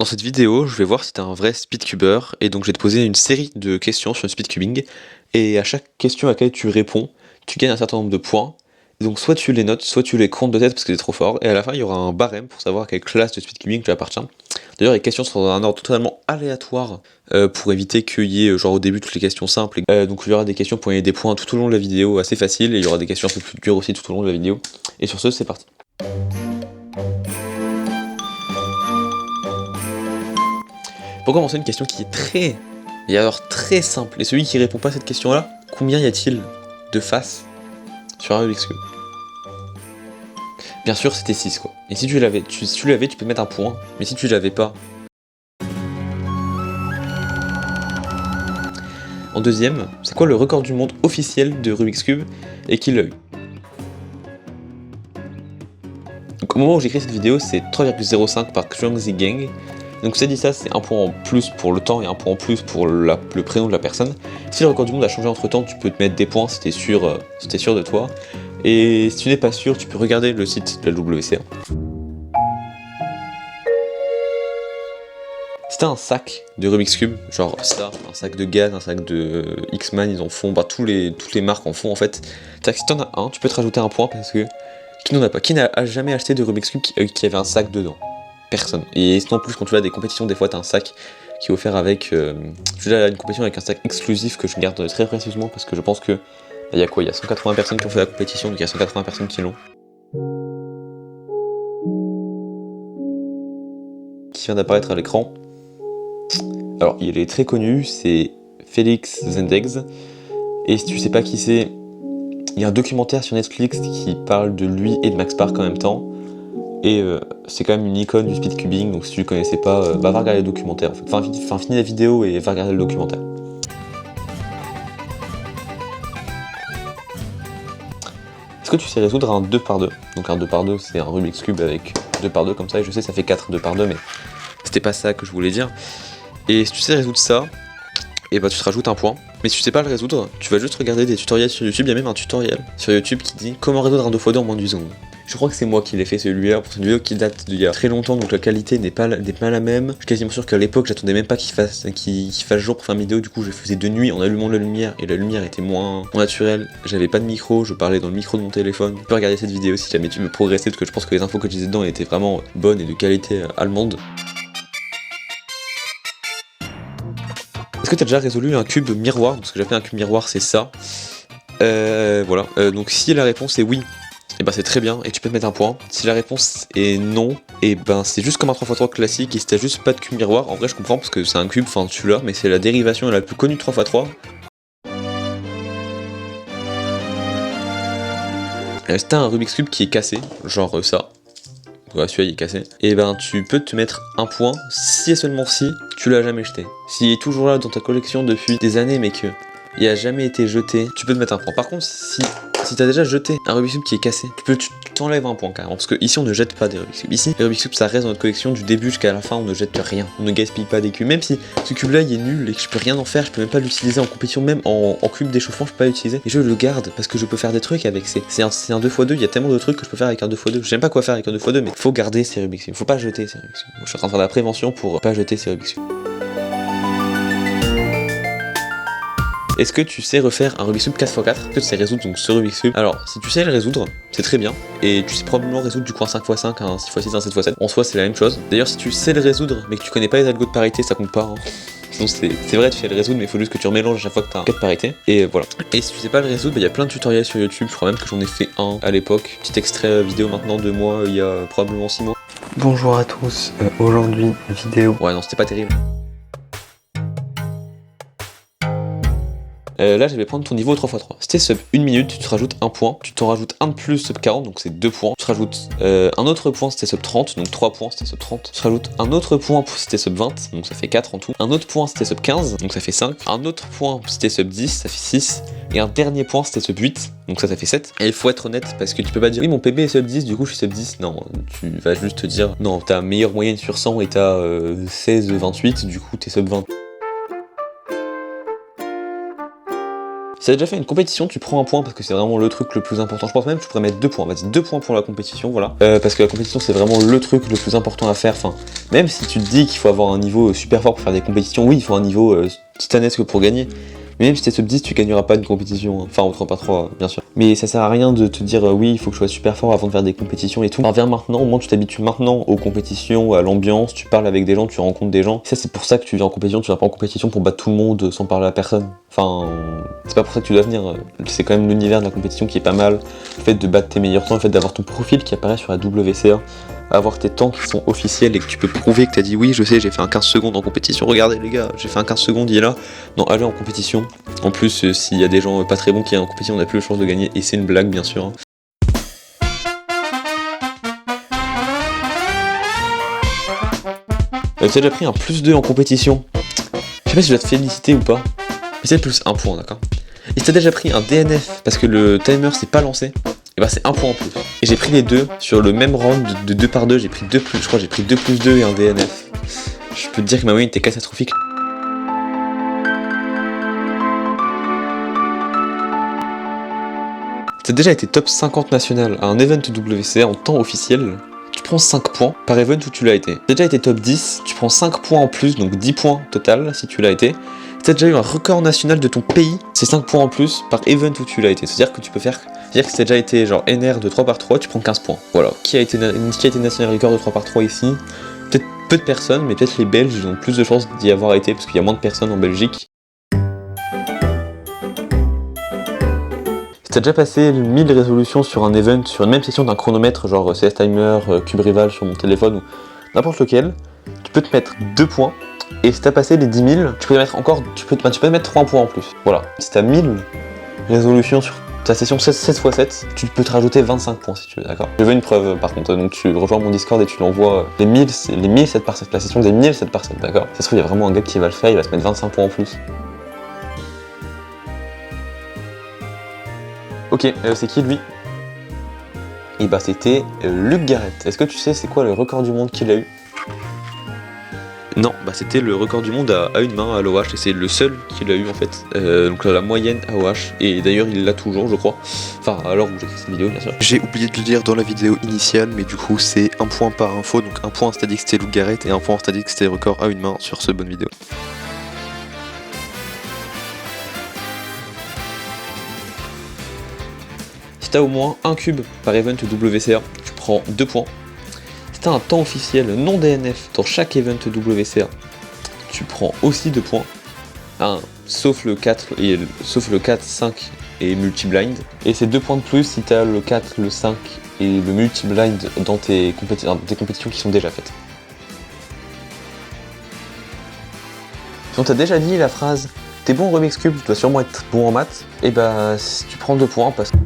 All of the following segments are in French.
Dans cette vidéo, je vais voir si t'es un vrai speedcuber, et donc je vais te poser une série de questions sur le speedcubing, et à chaque question à laquelle tu réponds, tu gagnes un certain nombre de points. Et donc soit tu les notes, soit tu les comptes de tête parce que t'es trop fort, et à la fin il y aura un barème pour savoir à quelle classe de speedcubing tu appartiens. D'ailleurs les questions sont dans un ordre totalement aléatoire, pour éviter qu'il y ait genre au début toutes les questions simples. Donc il y aura des questions pour gagner des points tout au long de la vidéo assez faciles, et il y aura des questions un peu plus dures aussi tout au long de la vidéo. Et sur ce, c'est parti. Pour commencer, une question qui est très simple. Et celui qui répond pas à cette question-là, combien y a-t-il de faces sur un Rubik's Cube? Bien sûr, c'était 6 quoi. Et si tu l'avais, tu peux mettre un point, mais si tu l'avais pas. En deuxième, c'est quoi le record du monde officiel de Rubik's Cube et qui l'a eu? Donc au moment où j'écris cette vidéo, c'est 3,05 par Xuangzi Gang. Donc ça dit ça, c'est un point en plus pour le temps et un point en plus pour le prénom de la personne. Si le record du monde a changé entre temps, tu peux te mettre des points si t'es sûr de toi. Et si tu n'es pas sûr, tu peux regarder le site de la WCA. Si t'as un sac de Rubik's Cube, genre ça, un sac de gaz, un sac de X-Man, ils en font, bah toutes les marques en font en fait. C'est-à-dire que si t'en as un, tu peux te rajouter un point parce que qui n'en a pas, qui n'a jamais acheté de Rubik's Cube qui avait un sac dedans? Personne. Et sinon, en plus, quand tu vas à des compétitions, des fois, t'as un sac qui est offert avec. Je suis allé à une compétition avec un sac exclusif que je garde très précieusement parce que je pense que. Il y a quoi? Il y a 180 personnes qui ont fait la compétition, donc il y a 180 personnes qui l'ont. Qui vient d'apparaître à l'écran. Alors, il est très connu, c'est Félix Zendegs. Et si tu sais pas qui c'est, il y a un documentaire sur Netflix qui parle de lui et de Max Park en même temps. Et c'est quand même une icône du speedcubing, donc si tu le connaissais pas, va regarder le documentaire en fait. Enfin, finis la vidéo et va regarder le documentaire. Est-ce que tu sais résoudre un 2x2? Donc un 2x2, c'est un Rubik's Cube avec 2x2 comme ça, et je sais ça fait 4 2x2, mais c'était pas ça que je voulais dire. Et si tu sais résoudre ça, et bah tu te rajoutes un point. Mais si tu sais pas le résoudre, tu vas juste regarder des tutoriels sur YouTube. Il y a même un tutoriel sur YouTube qui dit comment résoudre un 2x2 en moins de 10 secondes. Je crois que c'est moi qui l'ai fait celui-là pour cette vidéo qui date d'il y a très longtemps, donc la qualité n'est pas la même. Je suis quasiment sûr qu'à l'époque j'attendais même pas qu'il fasse jour pour faire une vidéo, du coup je faisais de nuit en allumant la lumière et la lumière était moins naturelle. J'avais pas de micro, je parlais dans le micro de mon téléphone. Tu peux regarder cette vidéo si jamais tu veux progresser, parce que je pense que les infos que je disais dedans étaient vraiment bonnes et de qualité allemande. Est-ce que tu as déjà résolu un cube miroir? Donc ce que j'appelle un cube miroir, c'est ça. Voilà. Donc si la réponse est oui, et ben c'est très bien et tu peux te mettre un point. Si la réponse est non, et ben c'est juste comme un 3x3 classique, et si t'as juste pas de cube miroir, en vrai je comprends parce que c'est un cube, enfin tu l'as, mais c'est la dérivation la plus connue de 3x3. Si t'as un Rubik's Cube qui est cassé, genre ça, ouais, celui-là il est cassé, et ben tu peux te mettre un point si et seulement si tu l'as jamais jeté. S'il est toujours là dans ta collection depuis des années mais que il a jamais été jeté, tu peux te mettre un point. Par contre, si t'as déjà jeté un Rubik's Cube qui est cassé, tu t'enlèves un point carrément, parce que ici on ne jette pas des Rubik's Cube. Ici, les Rubik's Cube ça reste dans notre collection du début jusqu'à la fin, on ne jette rien, on ne gaspille pas des cubes. Même si ce cube là il est nul et que je peux rien en faire, je peux même pas l'utiliser en compétition, même en cube d'échauffement je peux pas l'utiliser. Et je le garde parce que je peux faire des trucs avec c'est un 2x2, il y a tellement de trucs que je peux faire avec un 2x2. Je sais même pas quoi faire avec un 2x2, mais faut garder ces Rubik's Cube, faut pas jeter ces Rubik's Cube. Je suis en train de faire de la prévention pour pas jeter ces Rubik's Cube. Est-ce que tu sais refaire un Rubik's Cube 4x4? Est-ce que tu sais résoudre donc ce Rubik's Cube? Alors, si tu sais le résoudre, c'est très bien. Et tu sais probablement résoudre du coup un 5x5, un 6x6, un 7x7. En soi, c'est la même chose. D'ailleurs, si tu sais le résoudre, mais que tu connais pas les algos de parité, ça compte pas. Hein. Sinon, c'est vrai, tu sais le résoudre, mais il faut juste que tu remélanges à chaque fois que tu as un cas de parité. Et voilà. Et si tu sais pas le résoudre, il y a plein de tutoriels sur YouTube. Je crois même que j'en ai fait un à l'époque. Petit extrait vidéo maintenant de moi, il y a probablement 6 mois. Bonjour à tous, aujourd'hui vidéo. Ouais, non, c'était pas terrible. Là, je vais prendre ton niveau 3x3. Si t'es sub 1 minute, tu te rajoutes un point. Tu t'en rajoutes un de plus sub 40, donc c'est 2 points. Tu te rajoutes un autre point si t'es sub 30, donc 3 points si t'es sub 30. Tu te rajoutes un autre point si t'es sub 20, donc ça fait 4 en tout. Un autre point si t'es sub 15, donc ça fait 5. Un autre point si t'es sub 10, ça fait 6. Et un dernier point si t'es sub 8, donc ça fait 7. Et il faut être honnête parce que tu peux pas dire oui, mon PB est sub 10, du coup je suis sub 10. Non, tu vas juste te dire non, ta meilleure moyenne sur 100 et t'as 16, 28, du coup t'es sub 20. Si t'as déjà fait une compétition, tu prends un point parce que c'est vraiment le truc le plus important. Je pense même que tu pourrais mettre 2 points. Vas-y, 2 points pour la compétition, voilà. Parce que la compétition, c'est vraiment le truc le plus important à faire. Enfin, même si tu te dis qu'il faut avoir un niveau super fort pour faire des compétitions, oui, il faut un niveau titanesque pour gagner. Mais même si t'es sub 10, tu gagneras pas une compétition. Enfin, au 3 par 3, bien sûr. Mais ça sert à rien de te dire oui, il faut que je sois super fort avant de faire des compétitions et tout. Alors, viens maintenant, au moins tu t'habitues maintenant aux compétitions, à l'ambiance, tu parles avec des gens, tu rencontres des gens. Et ça, c'est pour ça que tu viens en compétition, tu viens pas en compétition pour battre tout le monde sans parler à personne. Enfin, c'est pas pour ça que tu dois venir. C'est quand même l'univers de la compétition qui est pas mal. Le fait de battre tes meilleurs temps, le fait d'avoir ton profil qui apparaît sur la WCA. Avoir tes temps qui sont officiels et que tu peux prouver que t'as dit oui, je sais, j'ai fait un 15 secondes en compétition, regardez les gars, j'ai fait un 15 secondes, il est là. Non, allez en compétition. En plus, s'il y a des gens pas très bons qui sont en compétition, on a plus de chances de gagner, et c'est une blague bien sûr. T'as déjà pris un plus 2 en compétition. Je sais pas si je dois te féliciter ou pas, mais c'est plus 1 point, d'accord. Et si t'as déjà pris un DNF parce que le timer s'est pas lancé, et bah c'est 1 point en plus. Et j'ai pris les deux sur le même round de 2 par 2, j'ai pris 2 plus, je crois que j'ai pris 2 plus 2 et un DNF. Je peux te dire que ma moyenne était catastrophique. T'as déjà été top 50 national à un event WCA en temps officiel, tu prends 5 points par event où tu l'as été. T'as déjà été top 10, tu prends 5 points en plus, donc 10 points total si tu l'as été. T'as déjà eu un record national de ton pays, c'est 5 points en plus par event où tu l'as été. C'est-à-dire que tu peux faire, c'est-à-dire que si t'as déjà été genre NR de 3 par 3, tu prends 15 points. Voilà. Qui a été national record de 3 par 3 ici? Peut-être peu de personnes, mais peut-être les Belges ils ont plus de chances d'y avoir été parce qu'il y a moins de personnes en Belgique. Si t'as déjà passé 1000 résolutions sur un event, sur une même session d'un chronomètre, genre CS Timer, Cube Rival sur mon téléphone ou n'importe lequel, tu peux te mettre 2 points. Et si t'as passé les 10 000, tu peux mettre encore, tu peux mettre 3 points en plus. Voilà. Si t'as 1000 résolutions sur ta session 7x7, tu peux te rajouter 25 points si tu veux, d'accord. Je veux une preuve par contre, donc tu rejoins mon Discord et tu l'envoies les 1000 7 par 7, la session des 1000 7 par 7, d'accord. Ça se trouve, il y a vraiment un gars qui va le faire, il va se mettre 25 points en plus. Ok, c'est qui lui? Et bah c'était Luc Garrett. Est-ce que tu sais c'est quoi le record du monde qu'il a eu? Non, bah c'était le record du monde à une main à l'OH et c'est le seul qu'il a eu en fait. Donc la moyenne à OH et d'ailleurs il l'a toujours je crois. Enfin à l'heure où j'écris cette vidéo bien sûr. J'ai oublié de le dire dans la vidéo initiale, mais du coup c'est 1 point par info, donc 1 point c'est-à-dire que c'était Luc Garrett et 1 point c'est-à-dire que c'était le record à une main sur ce bonne vidéo. Si t'as au moins un cube par event WCA, tu prends 2 points. Si t'as un temps officiel non DNF dans chaque event WCA, tu prends aussi 2 points. Sauf le 4, sauf le 4, 5 et multi-blind. Et c'est 2 points de plus si t'as le 4, le 5 et le multi-blind dans tes compétitions qui sont déjà faites. Si on t'a déjà dit la phrase « T'es bon en Rubik's Cube, tu dois sûrement être bon en maths », et bah tu prends 2 points parce que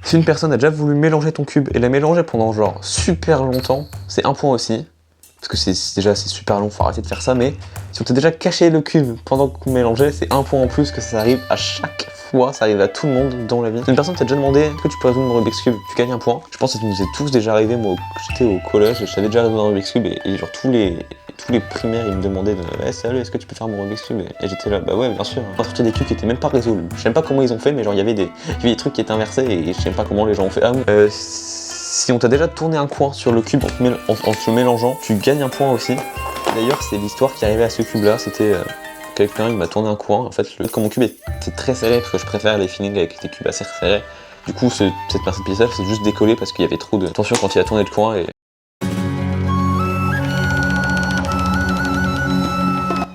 si une personne a déjà voulu mélanger ton cube et l'a mélangé pendant genre super longtemps, c'est 1 point aussi. Parce que c'est super long, faut arrêter de faire ça, mais si on t'a déjà caché le cube pendant qu'on mélangeait, c'est 1 point en plus que ça arrive à chaque fois, ça arrive à tout le monde dans la vie. Si une personne t'a déjà demandé est-ce que tu peux résoudre mon Rubik's Cube, tu gagnes 1 point. Je pense que ça nous est tous déjà arrivé, moi j'étais au collège, je savais déjà résoudre un Rubik's Cube et genre tous les primaires ils me demandaient hey, salut, est-ce que tu peux faire mon Rubik's Cube? Et j'étais là, bah ouais bien sûr. On a sorti des cubes qui étaient même pas résolus. Je sais même pas comment ils ont fait, mais genre il y avait des trucs qui étaient inversés et je sais même pas comment les gens ont fait. Si on t'a déjà tourné un coin sur le cube en se mélangeant, tu gagnes 1 point aussi. D'ailleurs, c'est l'histoire qui arrivait à ce cube-là. C'était quelqu'un, il m'a tourné un coin. En fait, comme mon cube était très serré, parce que je préfère les feelings avec des cubes assez serrés. Du coup, cette personne pixel s'est juste décollée parce qu'il y avait trop de tension quand il a tourné le coin. Et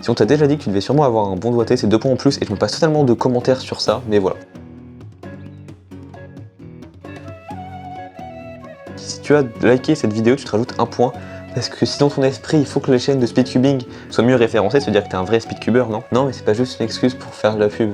si on t'a déjà dit que tu devais sûrement avoir un bon doigté, c'est 2 points en plus. Et je me passe totalement de commentaires sur ça, mais voilà. Si tu as liké cette vidéo, tu te rajoutes 1 point. Parce que si dans ton esprit, il faut que les chaînes de speedcubing soient mieux référencées, c'est-à-dire que t'es un vrai speedcuber, non? Non, mais c'est pas juste une excuse pour faire de la pub.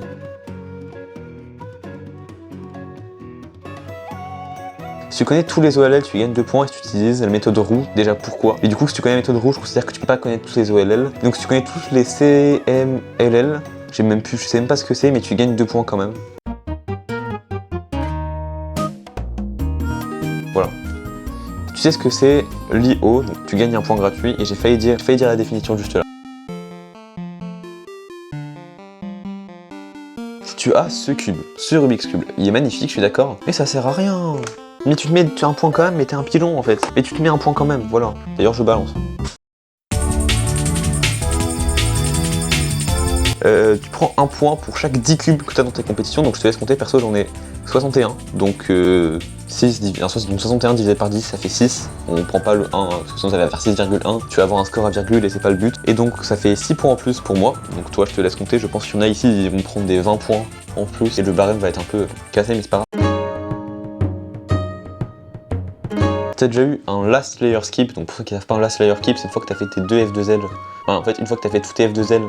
Si tu connais tous les OLL, tu gagnes 2 points et si tu utilises la méthode roue. Déjà pourquoi? Et du coup, si tu connais la méthode roue, je considère que tu peux pas connaître tous les OLL. Donc si tu connais tous les CMLL, je sais même pas ce que c'est, mais tu gagnes 2 points quand même. Voilà. Tu sais ce que c'est l'IO, donc tu gagnes 1 point gratuit et j'ai failli dire la définition juste là. tu as ce cube, ce Rubik's Cube. Il est magnifique, je suis d'accord, mais ça sert à rien. Mais tu te mets un point quand même, mais t'es un pilon en fait. Et tu te mets un point quand même, voilà. D'ailleurs, je balance. Tu prends un point pour chaque 10 cubes que tu as dans tes compétitions, donc je te laisse compter, perso j'en ai 61, donc 61 divisé par 10 ça fait 6, on prend pas le 1, parce que sinon ça va faire 6,1, tu vas avoir un score à virgule et c'est pas le but, et donc ça fait 6 points en plus pour moi, donc toi je te laisse compter, je pense qu'il y en a ici, ils vont prendre des 20 points en plus, et le barème va être un peu cassé, mais c'est pas grave. T'as déjà eu un last layer skip, donc pour ceux qui savent pas un last layer skip, c'est une fois que t'as fait tes 2 F2L, enfin en fait une fois que t'as fait tous tes F2L,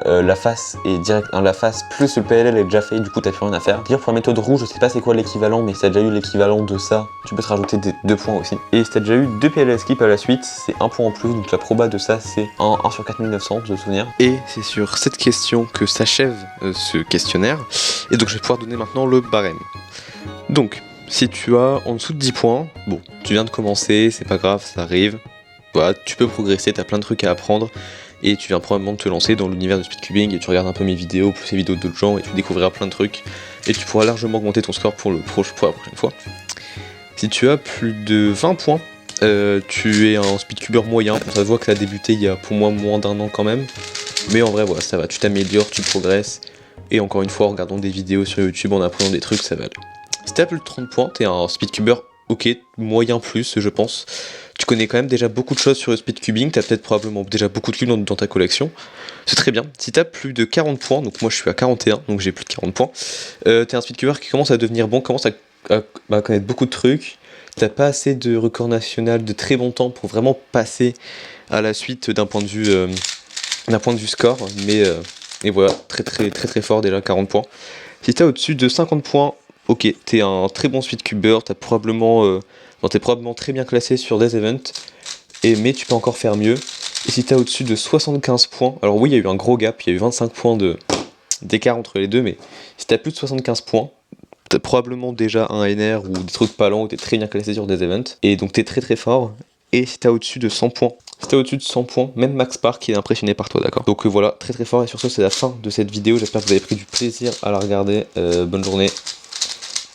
la face est direct, la face plus le PLL est déjà fait, du coup t'as plus rien à faire. D'ailleurs pour la méthode rouge, je sais pas c'est quoi l'équivalent, mais si t'as déjà eu l'équivalent de ça, tu peux te rajouter 2 points aussi. Et si t'as déjà eu 2 PLL skip à la suite, c'est 1 point en plus, donc la proba de ça c'est 1 sur 4900, de souvenir. Et c'est sur cette question que s'achève ce questionnaire, et donc je vais pouvoir donner maintenant le barème. Donc, si tu as en dessous de 10 points, bon, tu viens de commencer, c'est pas grave, ça arrive. Voilà, tu peux progresser, t'as plein de trucs à apprendre, et tu viens probablement de te lancer dans l'univers du speedcubing, et tu regardes un peu mes vidéos, plus les vidéos d'autres gens, et tu découvriras plein de trucs, et tu pourras largement augmenter ton score pour la prochaine fois. Si tu as plus de 20 points, tu es un speedcuber moyen, ça se voit que tu as débuté il y a pour moi moins d'1 an quand même, mais en vrai voilà, ça va, tu t'améliores, tu progresses, et encore une fois en regardant des vidéos sur YouTube, en apprenant des trucs, ça va aller. Si t'as plus de 30 points, t'es un speedcuber ok, moyen plus je pense. Tu connais quand même déjà beaucoup de choses sur le speedcubing, t'as peut-être probablement déjà beaucoup de cubes dans ta collection. C'est très bien. Si t'as plus de 40 points, donc moi je suis à 41, donc j'ai plus de 40 points, t'es un speedcuber qui commence à devenir bon, commence à connaître beaucoup de trucs. T'as pas assez de record national de très bon temps pour vraiment passer à la suite d'un point de vue score, mais et voilà, très fort déjà, 40 points. Si t'as au-dessus de 50 points, ok, t'es un très bon speedcuber, t'es probablement très bien classé sur des events, mais tu peux encore faire mieux. Et si t'as au-dessus de 75 points, alors oui, il y a eu un gros gap, il y a eu 25 points d'écart entre les deux, mais si t'as plus de 75 points, t'as probablement déjà un NR ou des trucs pas lents, ou t'es très bien classé sur des events, et donc t'es très fort. Et si t'as au-dessus de 100 points, même Max Park est impressionné par toi, d'accord. Donc voilà, très fort, et sur ce c'est la fin de cette vidéo, j'espère que vous avez pris du plaisir à la regarder, bonne journée.